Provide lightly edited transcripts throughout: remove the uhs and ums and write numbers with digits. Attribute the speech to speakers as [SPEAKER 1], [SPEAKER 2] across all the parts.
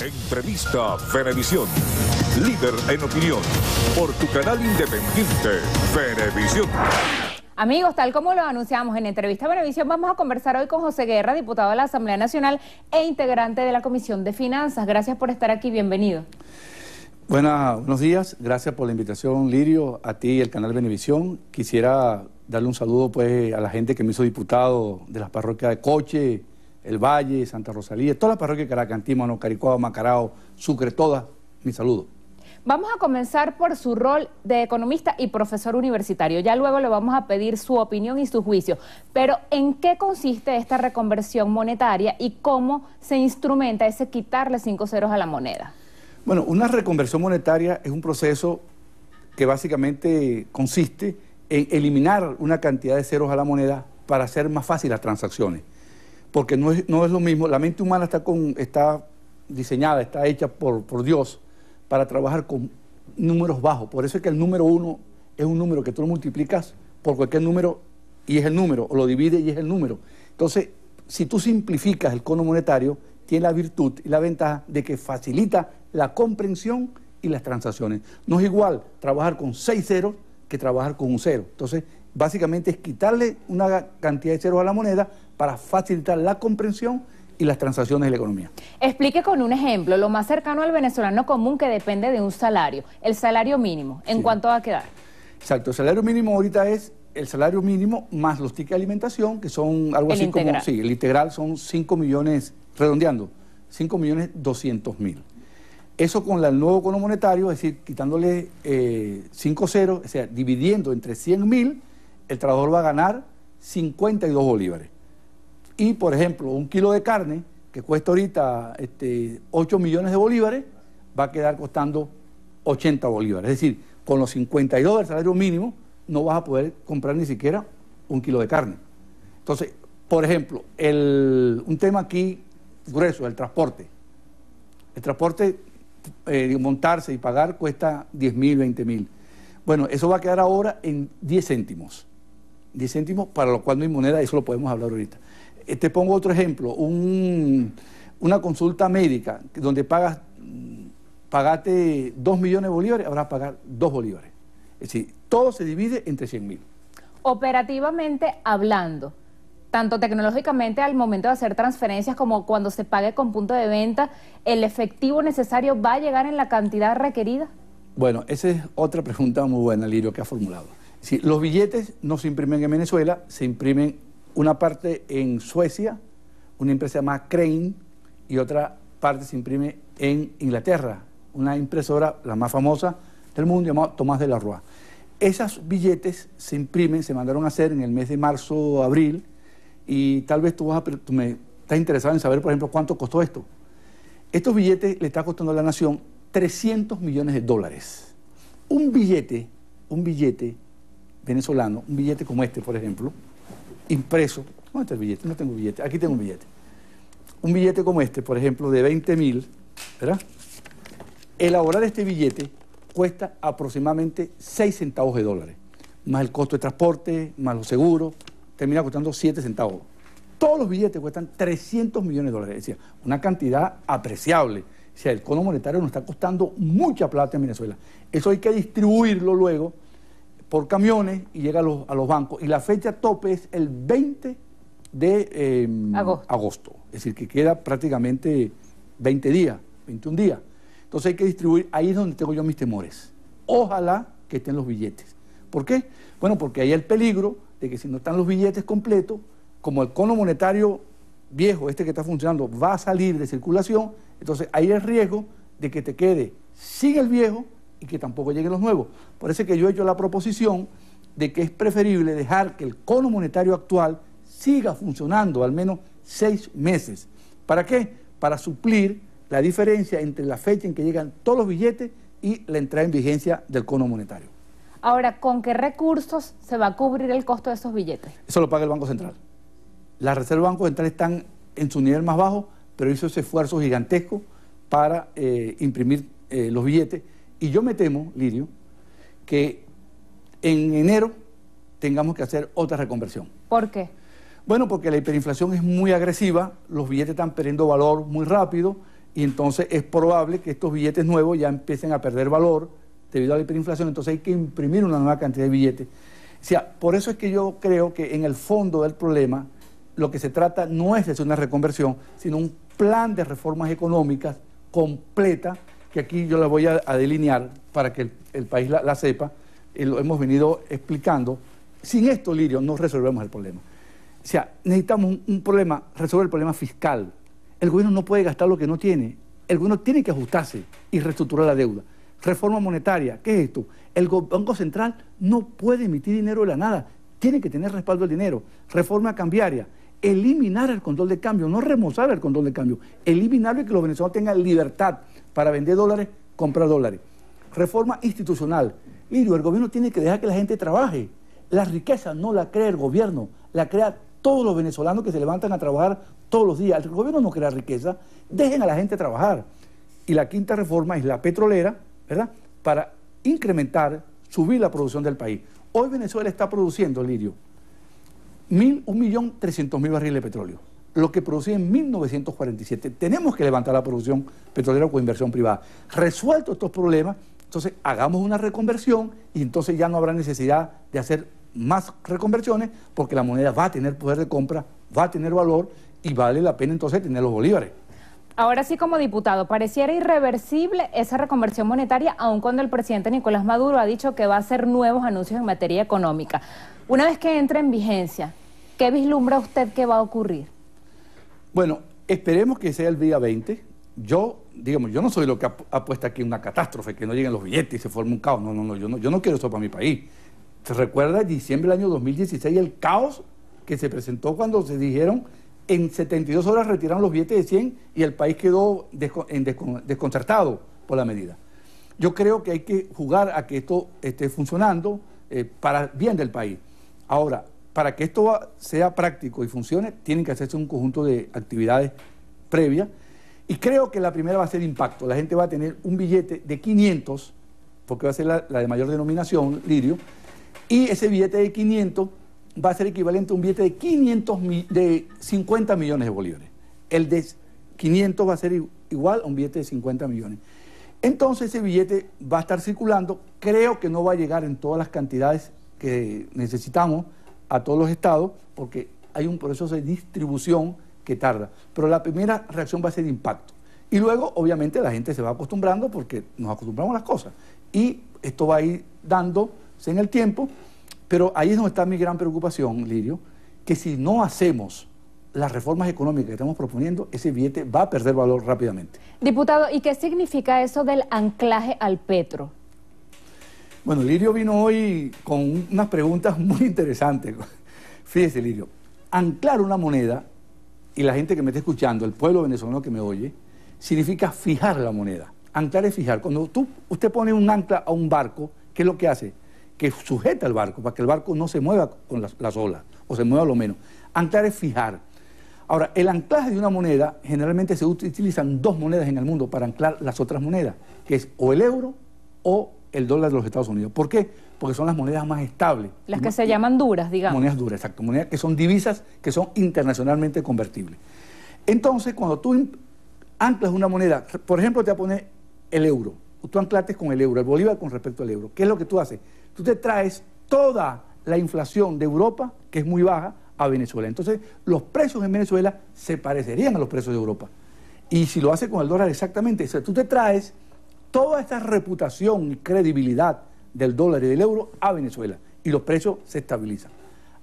[SPEAKER 1] Entrevista Venevisión. Líder en opinión. Por tu canal independiente, Venevisión.
[SPEAKER 2] Amigos, tal como lo anunciamos en Entrevista Venevisión, vamos a conversar hoy con José Guerra, diputado de la Asamblea Nacional e integrante de la Comisión de Finanzas. Gracias por estar aquí, bienvenido.
[SPEAKER 3] Buenos días, gracias por la invitación, Lirio, a ti y el canal Venevisión. Quisiera darle un saludo pues a la gente que me hizo diputado de las parroquias de Coche, El Valle, Santa Rosalía, todas las parroquias de Caracas, Antímano, Caricuao, Macarao, Sucre, todas, mi saludo.
[SPEAKER 2] Vamos a comenzar por su rol de economista y profesor universitario. Ya luego le vamos a pedir su opinión y su juicio. Pero, ¿en qué consiste esta reconversión monetaria y cómo se instrumenta ese quitarle 5 ceros a la moneda?
[SPEAKER 3] Bueno, una reconversión monetaria es un proceso que básicamente consiste en eliminar una cantidad de ceros a la moneda para hacer más fácil las transacciones. Porque no es lo mismo, la mente humana está diseñada, está hecha por Dios para trabajar con números bajos. Por eso es que el número 1 es un número que tú lo multiplicas por cualquier número y es el número, o lo divides y es el número. Entonces, si tú simplificas el cono monetario, tiene la virtud y la ventaja de que facilita la comprensión y las transacciones. No es igual trabajar con 6 ceros que trabajar con un cero. Entonces, básicamente es quitarle una cantidad de ceros a la moneda para facilitar la comprensión y las transacciones de la economía.
[SPEAKER 2] Explique con un ejemplo, lo más cercano al venezolano común que depende de un salario, el salario mínimo. ¿En cuánto va a quedar?
[SPEAKER 3] Exacto, el salario mínimo ahorita es el salario mínimo más los tickets de alimentación, que son algo así como... Sí, el integral son 5 millones, redondeando, 5.200.000. Eso con el nuevo cono monetario, es decir, quitándole 5 ceros, o sea, dividiendo entre 100.000, el trabajador va a ganar 52 bolívares. Y, por ejemplo, un kilo de carne, que cuesta ahorita 8 millones de bolívares, va a quedar costando 80 bolívares. Es decir, con los 52 del salario mínimo, no vas a poder comprar ni siquiera un kilo de carne. Entonces, por ejemplo, un tema aquí grueso, el transporte. El transporte, montarse y pagar, cuesta 10.000, 20.000. Bueno, eso va a quedar ahora en 10 céntimos. 10 céntimos, para lo cual no hay moneda, eso lo podemos hablar ahorita. Te pongo otro ejemplo, una consulta médica donde pagaste 2 millones de bolívares, ahora vas a pagar 2 bolívares. Es decir, todo se divide entre 100.000.
[SPEAKER 2] Operativamente hablando, tanto tecnológicamente al momento de hacer transferencias como cuando se pague con punto de venta, ¿el efectivo necesario va a llegar en la cantidad requerida? Bueno,
[SPEAKER 3] esa es otra pregunta muy buena, Lirio, que ha formulado. Sí, los billetes no se imprimen en Venezuela, se imprimen una parte en Suecia, una empresa llamada Crane, y otra parte se imprime en Inglaterra, una impresora, la más famosa del mundo, llamada Tomás de la Rúa. Esos billetes se imprimen, se mandaron a hacer en el mes de marzo o abril, y tal vez tú estás interesado en saber, por ejemplo, cuánto costó esto. Estos billetes le está costando a la nación 300 millones de dólares. Un billete venezolano, un billete como este, por ejemplo, impreso. ¿Dónde está el billete? No tengo billete. Aquí tengo un billete. Un billete como este, por ejemplo, de 20.000, ¿verdad? Elaborar este billete cuesta aproximadamente 6 centavos de dólares, más el costo de transporte, más los seguros, termina costando 7 centavos. Todos los billetes cuestan 300 millones de dólares, es decir, una cantidad apreciable. O sea, el cono monetario nos está costando mucha plata en Venezuela. Eso hay que distribuirlo luego por camiones y llega a los bancos. Y la fecha tope es el 20 de agosto. Es decir, que queda prácticamente 20 días, 21 días. Entonces hay que distribuir, ahí es donde tengo yo mis temores. Ojalá que estén los billetes. ¿Por qué? Bueno, porque hay el peligro de que si no están los billetes completos, como el cono monetario viejo, este que está funcionando, va a salir de circulación, entonces hay el riesgo de que te quede sin el viejo y que tampoco lleguen los nuevos. Por eso es que yo he hecho la proposición de que es preferible dejar que el cono monetario actual siga funcionando al menos 6 meses. ¿Para qué? Para suplir la diferencia entre la fecha en que llegan todos los billetes y la entrada en vigencia del cono monetario.
[SPEAKER 2] Ahora, ¿con qué recursos se va a cubrir el costo de esos billetes?
[SPEAKER 3] Eso lo paga el Banco Central. Las reservas del Banco Central están en su nivel más bajo, pero hizo ese esfuerzo gigantesco para imprimir los billetes. Y yo me temo, Lirio, que en enero tengamos que hacer otra reconversión.
[SPEAKER 2] ¿Por qué?
[SPEAKER 3] Bueno, porque la hiperinflación es muy agresiva, los billetes están perdiendo valor muy rápido, y entonces es probable que estos billetes nuevos ya empiecen a perder valor debido a la hiperinflación, entonces hay que imprimir una nueva cantidad de billetes. O sea, por eso es que yo creo que en el fondo del problema lo que se trata no es de hacer una reconversión, sino un plan de reformas económicas completa, que aquí yo la voy a delinear para que el país la sepa, lo hemos venido explicando. Sin esto, Lirio, no resolvemos el problema. O sea, necesitamos resolver el problema fiscal. El gobierno no puede gastar lo que no tiene. El gobierno tiene que ajustarse y reestructurar la deuda. Reforma monetaria, ¿qué es esto? El Banco Central no puede emitir dinero de la nada, tiene que tener respaldo del dinero. Reforma cambiaria, eliminar el control de cambio, no remozar el control de cambio, eliminarlo y que los venezolanos tengan libertad para vender dólares, comprar dólares. Reforma institucional. Lirio, el gobierno tiene que dejar que la gente trabaje. La riqueza no la crea el gobierno, la crea todos los venezolanos que se levantan a trabajar todos los días. El gobierno no crea riqueza, dejen a la gente trabajar. Y la quinta reforma es la petrolera, ¿verdad?, para incrementar, subir la producción del país. Hoy Venezuela está produciendo, Lirio, 1.300.000 barriles de petróleo, lo que producía en 1947. Tenemos que levantar la producción petrolera con inversión privada. Resueltos estos problemas, entonces hagamos una reconversión y entonces ya no habrá necesidad de hacer más reconversiones porque la moneda va a tener poder de compra, va a tener valor y vale la pena entonces tener los bolívares.
[SPEAKER 2] Ahora sí, como diputado, pareciera irreversible esa reconversión monetaria, aun cuando el presidente Nicolás Maduro ha dicho que va a hacer nuevos anuncios en materia económica. Una vez que entre en vigencia, ¿qué vislumbra usted que va a ocurrir?
[SPEAKER 3] Bueno, esperemos que sea el día 20. Yo no soy lo que apuesta aquí una catástrofe, que no lleguen los billetes y se forme un caos. No, yo no quiero eso para mi país. ¿Se recuerda en diciembre del año 2016 el caos que se presentó cuando se dijeron en 72 horas retiraron los billetes de 100 y el país quedó desconcertado por la medida? Yo creo que hay que jugar a que esto esté funcionando para bien del país. Ahora, para que esto sea práctico y funcione, tienen que hacerse un conjunto de actividades previas. Y creo que la primera va a ser impacto. La gente va a tener un billete de 500, porque va a ser la de mayor denominación, Lirio, y ese billete de 500 va a ser equivalente a un billete de 50 millones de bolívares. El de 500 va a ser igual a un billete de 50 millones. Entonces ese billete va a estar circulando. Creo que no va a llegar en todas las cantidades que necesitamos a todos los estados, porque hay un proceso de distribución que tarda. Pero la primera reacción va a ser impacto. Y luego, obviamente, la gente se va acostumbrando porque nos acostumbramos a las cosas. Y esto va a ir dándose en el tiempo. Pero ahí es donde está mi gran preocupación, Lirio, que si no hacemos las reformas económicas que estamos proponiendo, ese billete va a perder valor rápidamente.
[SPEAKER 2] Diputado, ¿y qué significa eso del anclaje al petro?
[SPEAKER 3] Bueno, Lirio vino hoy con unas preguntas muy interesantes. Fíjese, Lirio, anclar una moneda, y la gente que me está escuchando, el pueblo venezolano que me oye, significa fijar la moneda. Anclar es fijar. Cuando usted pone un ancla a un barco, ¿qué es lo que hace? Que sujeta el barco, para que el barco no se mueva con las olas, o se mueva lo menos. Anclar es fijar. Ahora, el anclaje de una moneda, generalmente se utilizan dos monedas en el mundo para anclar las otras monedas, que es o el euro o el dólar de los Estados Unidos. ¿Por qué? Porque son las monedas más estables.
[SPEAKER 2] Las que se llaman duras, digamos.
[SPEAKER 3] Monedas duras, exacto. Monedas que son divisas, que son internacionalmente convertibles. Entonces, cuando tú anclas una moneda, por ejemplo, te va a poner el euro. Tú anclaste con el euro, el bolívar con respecto al euro. ¿Qué es lo que tú haces? Tú te traes toda la inflación de Europa, que es muy baja, a Venezuela. Entonces, los precios en Venezuela se parecerían a los precios de Europa. Y si lo haces con el dólar exactamente, o sea, tú te traes toda esta reputación y credibilidad del dólar y del euro a Venezuela y los precios se estabilizan.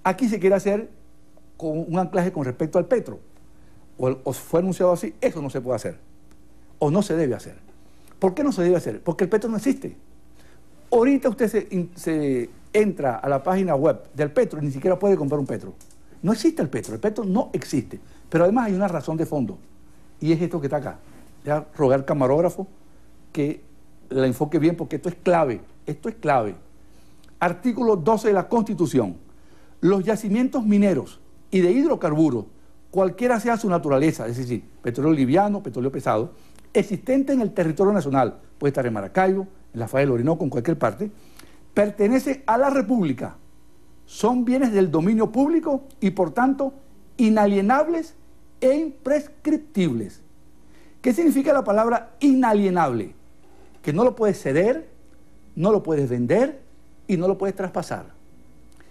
[SPEAKER 3] Aquí se quiere hacer con un anclaje con respecto al petro, o fue anunciado así, eso no se puede hacer, o no se debe hacer. ¿Por qué no se debe hacer? Porque el petro no existe. Ahorita usted se entra a la página web del petro y ni siquiera puede comprar un petro. No existe el petro no existe. Pero además hay una razón de fondo, y es esto que está acá. Voy a rogar al camarógrafo que la enfoque bien porque esto es clave. Esto es clave. Artículo 12 de la Constitución. Los yacimientos mineros y de hidrocarburos, cualquiera sea su naturaleza, es decir, petróleo liviano, petróleo pesado, existente en el territorio nacional, puede estar en Maracaibo, en la falla del Orinoco, en cualquier parte, pertenece a la República. Son bienes del dominio público y, por tanto, inalienables e imprescriptibles. ¿Qué significa la palabra inalienable? Que no lo puedes ceder, no lo puedes vender y no lo puedes traspasar.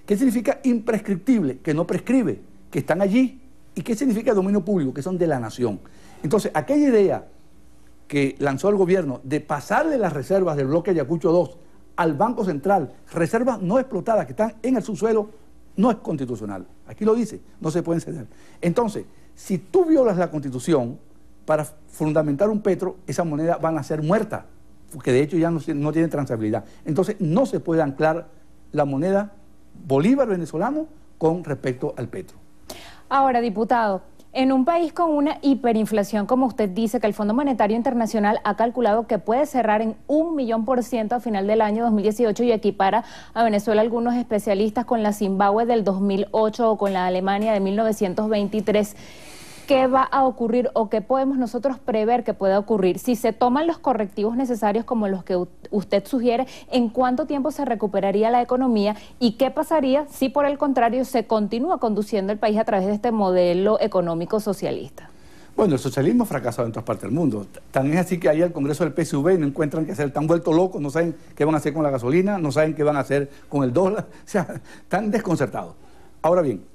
[SPEAKER 3] ¿Qué significa imprescriptible? Que no prescribe, que están allí. ¿Y qué significa dominio público? Que son de la nación. Entonces, aquella idea que lanzó el gobierno de pasarle las reservas del bloque Ayacucho 2 al Banco Central, reservas no explotadas que están en el subsuelo, no es constitucional. Aquí lo dice, no se pueden ceder. Entonces, si tú violas la Constitución para fundamentar un petro, esa moneda van a ser muerta, porque de hecho ya no tiene transabilidad. Entonces, no se puede anclar la moneda bolívar venezolano con respecto al petro.
[SPEAKER 2] Ahora, diputado, en un país con una hiperinflación, como usted dice, que el Fondo Monetario Internacional ha calculado que puede cerrar en 1.000.000% a final del año 2018 y equipara a Venezuela algunos especialistas con la Zimbabue del 2008 o con la Alemania de 1923, ¿qué va a ocurrir o qué podemos nosotros prever que pueda ocurrir? Si se toman los correctivos necesarios como los que usted sugiere, ¿en cuánto tiempo se recuperaría la economía? ¿Y qué pasaría si por el contrario se continúa conduciendo el país a través de este modelo económico socialista?
[SPEAKER 3] Bueno, el socialismo ha fracasado en todas partes del mundo. Tan es así que ahí al Congreso del PSV no encuentran qué hacer, están vueltos locos, no saben qué van a hacer con la gasolina, no saben qué van a hacer con el dólar, o sea, están desconcertados. Ahora bien,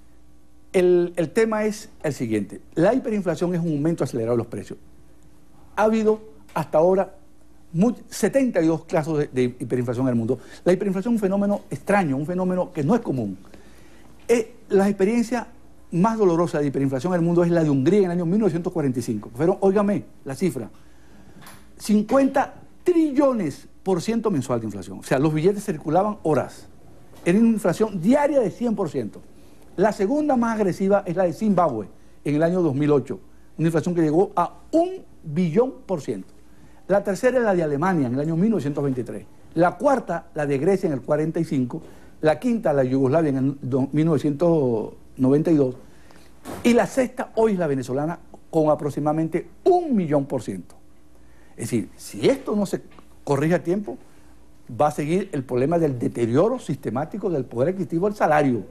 [SPEAKER 3] el tema es el siguiente. La hiperinflación es un aumento acelerado de los precios. Ha habido hasta ahora 72 casos de hiperinflación en el mundo. La hiperinflación es un fenómeno extraño, un fenómeno que no es común. La experiencia más dolorosa de hiperinflación en el mundo es la de Hungría en el año 1945. Pero, óigame, la cifra, 50 trillones % mensual de inflación. O sea, los billetes circulaban horas. Era una inflación diaria de 100%. La segunda más agresiva es la de Zimbabue en el año 2008, una inflación que llegó a 1 billón %. La tercera es la de Alemania en el año 1923. La cuarta, la de Grecia en el 45. La quinta, la de Yugoslavia en el 1992. Y la sexta, hoy es la venezolana, con aproximadamente 1 millón %. Es decir, si esto no se corrige a tiempo, va a seguir el problema del deterioro sistemático del poder adquisitivo del salario.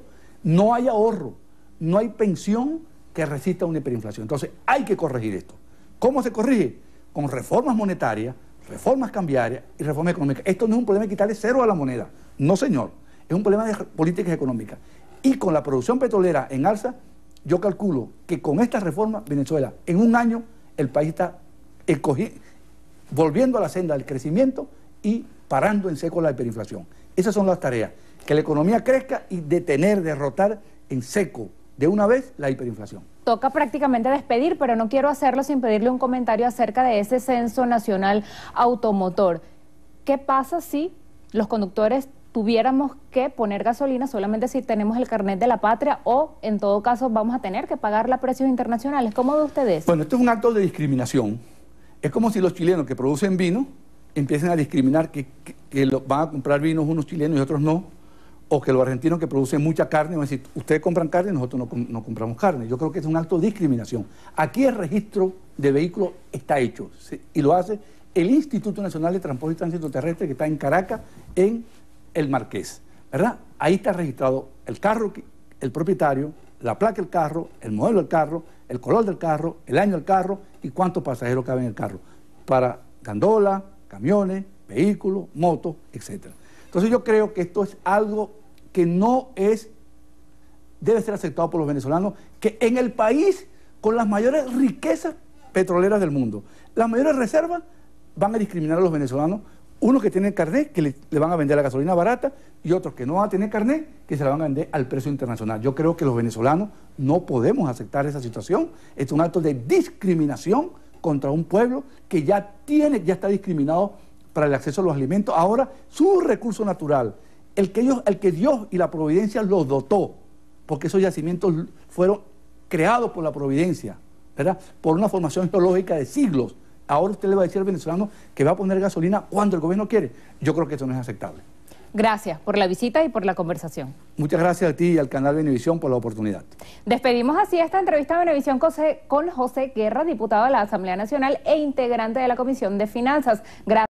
[SPEAKER 3] No hay ahorro, no hay pensión que resista una hiperinflación. Entonces, hay que corregir esto. ¿Cómo se corrige? Con reformas monetarias, reformas cambiarias y reformas económicas. Esto no es un problema de quitarle cero a la moneda. No, señor. Es un problema de políticas económicas. Y con la producción petrolera en alza, yo calculo que con esta reforma, Venezuela, en un año, el país está volviendo a la senda del crecimiento y parando en seco la hiperinflación. Esas son las tareas. Que la economía crezca y derrotar en seco de una vez la hiperinflación.
[SPEAKER 2] Toca prácticamente despedir, pero no quiero hacerlo sin pedirle un comentario acerca de ese censo nacional automotor. ¿Qué pasa si los conductores tuviéramos que poner gasolina solamente si tenemos el carnet de la patria o en todo caso vamos a tener que pagarla a precios internacionales? ¿Cómo ve usted eso?
[SPEAKER 3] Bueno, esto es un acto de discriminación. Es como si los chilenos que producen vino empiecen a discriminar que van a comprar vinos unos chilenos y otros no. O que los argentinos que producen mucha carne van a decir, ustedes compran carne y nosotros no compramos carne. Yo creo que es un acto de discriminación. Aquí el registro de vehículos está hecho, ¿sí? Y lo hace el Instituto Nacional de Transporte y Tránsito Terrestre que está en Caracas, en el Marqués, ¿verdad? Ahí está registrado el carro, el propietario, la placa del carro, el modelo del carro, el color del carro, el año del carro y cuántos pasajeros caben en el carro. Para gandola, camiones, vehículos, motos, etcétera. Entonces yo creo que esto es algo que debe ser aceptado por los venezolanos, que en el país con las mayores riquezas petroleras del mundo, las mayores reservas, van a discriminar a los venezolanos, unos que tienen carnet, que le van a vender la gasolina barata, y otros que no van a tener carnet, que se la van a vender al precio internacional. Yo creo que los venezolanos no podemos aceptar esa situación. Es un acto de discriminación contra un pueblo que ya está discriminado para el acceso a los alimentos. Ahora, su recurso natural, el que Dios y la providencia los dotó, porque esos yacimientos fueron creados por la providencia, ¿verdad? Por una formación geológica de siglos. Ahora usted le va a decir al venezolano que va a poner gasolina cuando el gobierno quiere. Yo creo que eso no es aceptable.
[SPEAKER 2] Gracias por la visita y por la conversación.
[SPEAKER 3] Muchas gracias a ti y al canal Venevisión por la oportunidad.
[SPEAKER 2] Despedimos así esta entrevista de Venevisión con José Guerra, diputado de la Asamblea Nacional e integrante de la Comisión de Finanzas. Gracias.